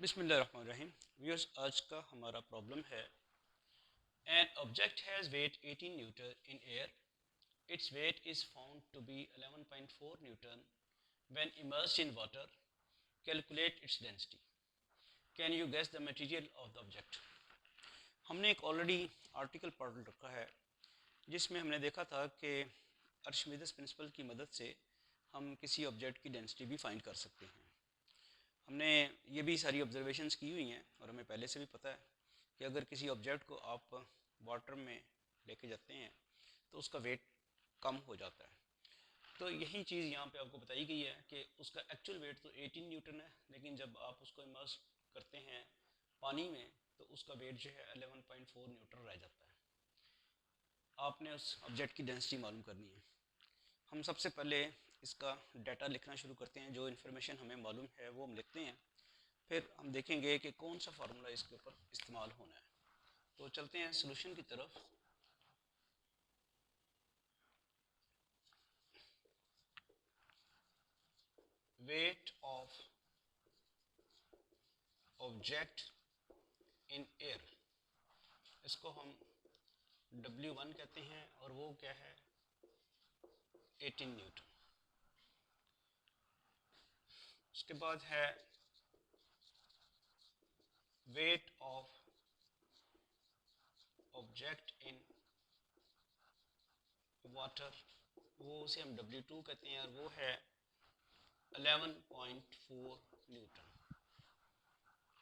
बिस्मिल्लाहिर्रहमानिर्रहीम। व्यूअर्स, आज का हमारा प्रॉब्लम है an object has weight 18 newton in air. Its weight is found to be 11.4 newton when immersed in water. Calculate its density. Can you guess the material of the object. हमने एक already article पढ़ रखा है जिसमें हमने देखा था कि अर्शमिदस प्रिंसिपल की मदद से हम किसी ऑब्जेक्ट की डेंसिटी भी फाइंड कर सकते हैं। हमने ये भी सारी ऑब्जर्वेशंस की हुई हैं और हमें पहले से भी पता है कि अगर किसी ऑब्जेक्ट को आप वाटर में लेके जाते हैं तो उसका वेट कम हो जाता है। तो यही चीज़ यहाँ पे आपको बताई गई है कि उसका एक्चुअल वेट तो 18 न्यूटन है, लेकिन जब आप उसको इमर्स करते हैं पानी में तो उसका वेट जो है 11.4 न्यूटन रह जाता है। आपने उस ऑब्जेक्ट की डेंसिटी मालूम करनी है। हम सबसे पहले इसका डाटा लिखना शुरू करते हैं। जो इन्फॉर्मेशन हमें मालूम है वो हम लिखते हैं, फिर हम देखेंगे कि कौन सा फार्मूला इसके ऊपर इस्तेमाल होना है। तो चलते हैं सोल्यूशन की तरफ। Weight of object in air, इसको हम W1 कहते हैं और वो क्या है 18 न्यूटन। उसके बाद है weight of object in water, वो उसे हम W2 कहते हैं और वो है 11.4 न्यूटन।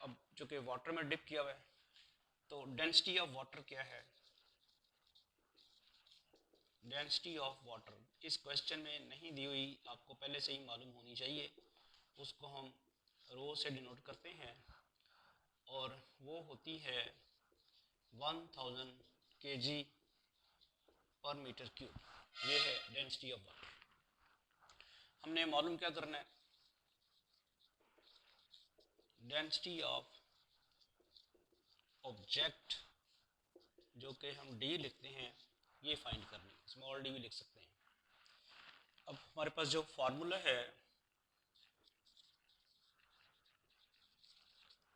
अब चूँकि वाटर में डिप किया हुआ है तो डेंसिटी ऑफ वाटर क्या है। डेंसिटी ऑफ वाटर इस क्वेश्चन में नहीं दी हुई, आपको पहले से ही मालूम होनी चाहिए। उसको हम रो से डिनोट करते हैं और वो होती है 1000 kg पर मीटर क्यूब। ये है डेंसिटी ऑफ वाटर। हमने मालूम क्या करना है, डेंसिटी ऑफ ऑब्जेक्ट जो कि हम डी लिखते हैं ये फाइंड करनी है। स्मॉल डी भी लिख सकते हैं। अब हमारे पास जो फार्मूला है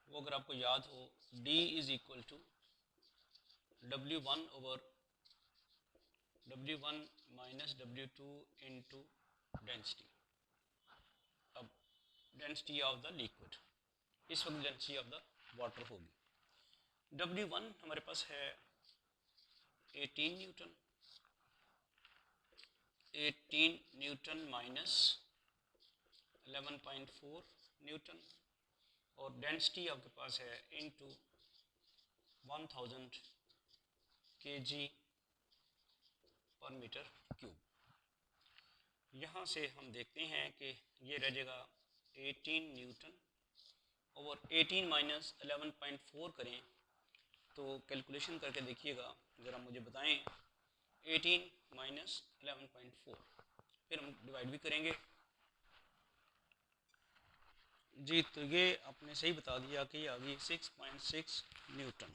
वो अगर आपको याद हो, D is equal to W1 minus W2 into density. अब डेंसिटी ऑफ द लिक्विड, इस वक्त डेंसिटी ऑफ द वाटर होगी। W1 हमारे पास है 18 न्यूटन। 18 न्यूटन माइनस 11.4 न्यूटन और डेंसिटी आपके पास है इनटू 1000 kg पर मीटर क्यूब। यहाँ से हम देखते हैं कि ये रह जाएगा 18 न्यूटन ओवर 18 माइनस 11.4 करें तो कैलकुलेशन करके देखिएगा, ज़रा मुझे बताएं 18 माइनस 11.4, फिर हम डिवाइड भी करेंगे। जी, तो ये आपने सही बता दिया कि ये आ गई 6.6 Newton.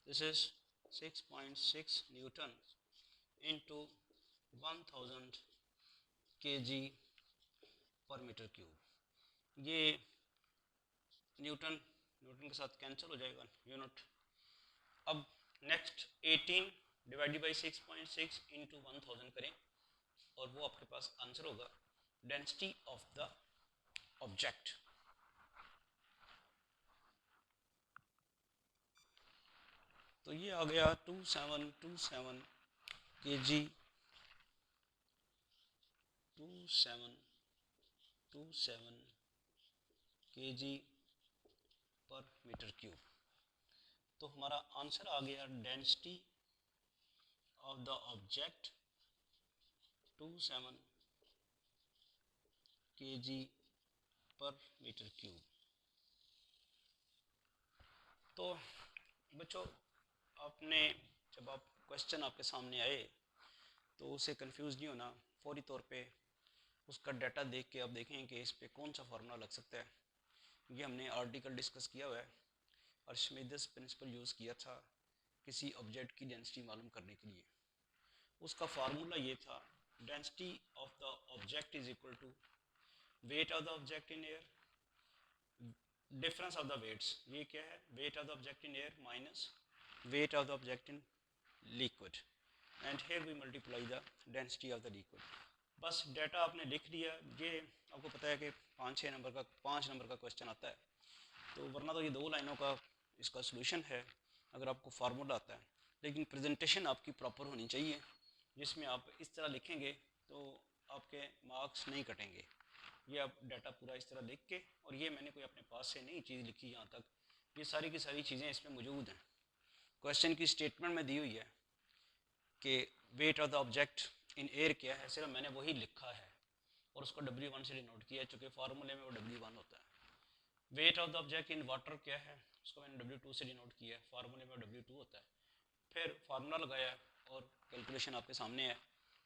This is 6.6 Newton into 1000 kg पर मीटर क्यूब। ये न्यूटन न्यूटन के साथ कैंसिल हो जाएगा, यूनिट। अब नेक्स्ट 18 डिवाइडेड बाई 6.6 इंटू 1000 करें और वो आपके पास आंसर होगा डेंसिटी ऑफ द ऑब्जेक्ट। तो ये आ गया 2727 kg 2727 kg पर मीटर क्यूब। तो हमारा आंसर आ गया density of the object 27 kg पर मीटर क्यूब। तो बच्चों, आपने जब आप क्वेश्चन आपके सामने आए तो उसे कंफ्यूज नहीं होना। फौरी तौर पे उसका डाटा देख के आप देखें कि इस पे कौन सा फार्मूला लग सकता है। ये हमने आर्टिकल डिस्कस किया हुआ है, अर्शमिदस प्रिंसिपल यूज़ किया था किसी ऑब्जेक्ट की डेंसिटी मालूम करने के लिए। उसका फार्मूला ये था, density of the object is equal to weight of the object in air. Difference of the weights, ये क्या है, weight of the object in air minus weight of the object in liquid and here we multiply the density of the liquid. बस data आपने लिख लिया। ये आपको पता है कि 5 नंबर का क्वेश्चन आता है, तो वरना तो ये 2 लाइनों का इसका सोल्यूशन है अगर आपको फार्मूला आता है। लेकिन प्रेजेंटेशन आपकी प्रॉपर होनी चाहिए, जिसमें आप इस तरह लिखेंगे तो आपके मार्क्स नहीं कटेंगे। ये आप डाटा पूरा इस तरह लिख के, और ये मैंने कोई अपने पास से नहीं चीज़ लिखी यहाँ तक, ये सारी की सारी चीज़ें इसमें मौजूद हैं। क्वेश्चन की स्टेटमेंट में दी हुई है कि wait of the object in air क्या है, सिर्फ मैंने वही लिखा है और उसको W1 से डिनोट किया है, चूँकि फार्मूले में वो W1 होता है। Weight of the object in water क्या है, उसको मैंने W2 से डिनोट किया है, फार्मूले में W2 होता है। फिर फार्मूला लगाया और कैलकुलेशन आपके सामने है।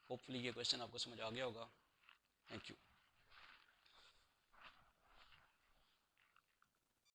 होपफुली ये क्वेश्चन आपको समझ आ गया होगा। Thank you.